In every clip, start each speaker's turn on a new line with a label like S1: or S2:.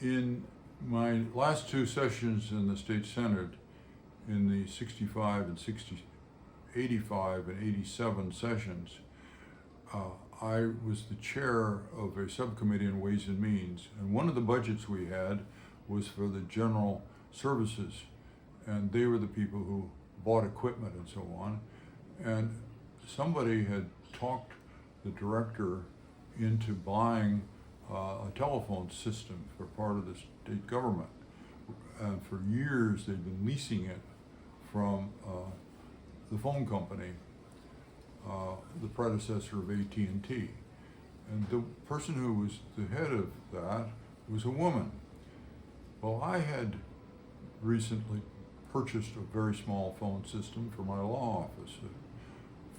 S1: In my last two sessions in the state senate, in the 65 and 85 and 87 sessions, I was the chair of a subcommittee on Ways and Means, and one of the budgets we had was for the general services, and they were the people who bought equipment and so on. And somebody had talked the director into buying a telephone system for part of the state government. And for years they've been leasing it from the phone company, the predecessor of AT&T. And the person who was the head of that was a woman. Well, I had recently purchased a very small phone system for my law office,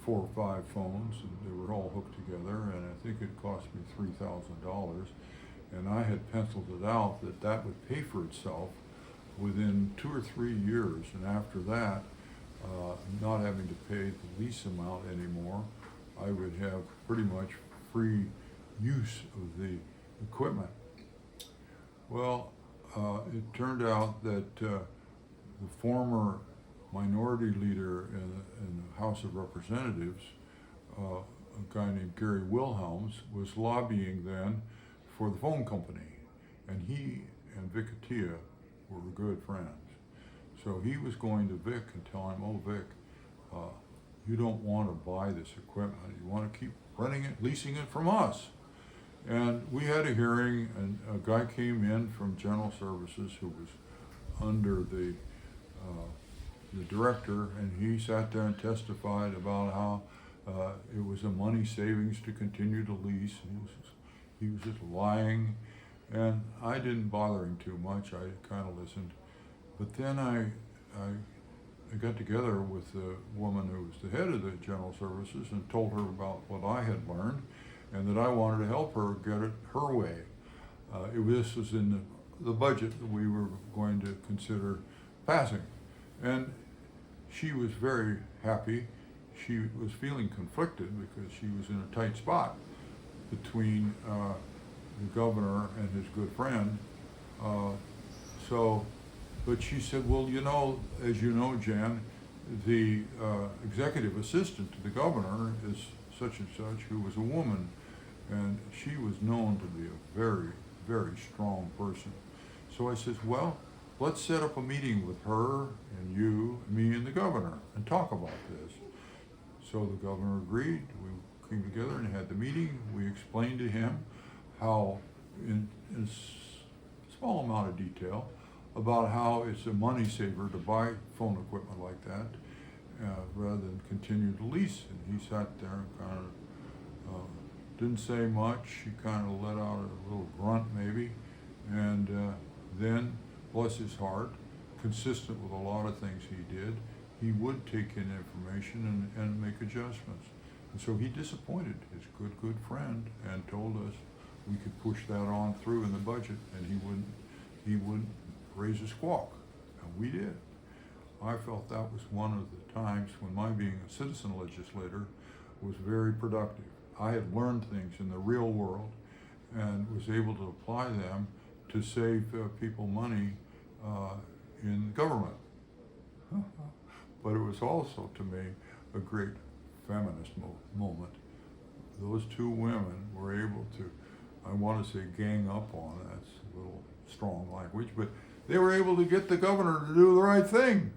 S1: 4 or 5 phones, and they were all hooked together, and I think it cost me $3,000. And I had penciled it out that that would pay for itself within 2 or 3 years, and after that, not having to pay the lease amount anymore, I would have pretty much free use of the equipment. Well, it turned out that the former minority leader in the House of Representatives, a guy named Gary Wilhelms, was lobbying then for the phone company, and he and Vic Atiyeh were good friends. So he was going to Vic and tell him, "Oh, Vic, you don't want to buy this equipment. You want to keep renting it, leasing it from us." And we had a hearing, and a guy came in from General Services who was under the director, and he sat there and testified about how it was a money savings to continue to lease. He was just lying, and I didn't bother him too much. I kind of listened. But then I got together with the woman who was the head of the General Services and told her about what I had learned, and that I wanted to help her get it her way. This was in the budget that we were going to consider passing. And she was very happy. She was feeling conflicted because she was in a tight spot between the governor and his good friend. But she said, "Well, you know, as you know, Jan, the executive assistant to the governor is such and such, who was a woman, and she was known to be a very, very strong person." So I said, "Well, let's set up a meeting with her and you, me and the governor, and talk about this." So the governor agreed. We came together and had the meeting. We explained to him how, in a small amount of detail, about how it's a money saver to buy phone equipment like that rather than continue to lease. And he sat there and kind of didn't say much. He kind of let out a little grunt maybe, and then, bless his heart, consistent with a lot of things he did, he would take in information and make adjustments. And so he disappointed his good friend and told us we could push that on through in the budget, and he wouldn't raise a squawk, and we did. I felt that was one of the times when my being a citizen legislator was very productive. I had learned things in the real world and was able to apply them to save people money in government. But it was also, to me, a great feminist moment. Those two women were able to, I want to say gang up on, that's a little strong language, but they were able to get the governor to do the right thing.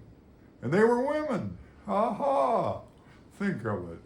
S1: And they were women. Ha ha! Think of it.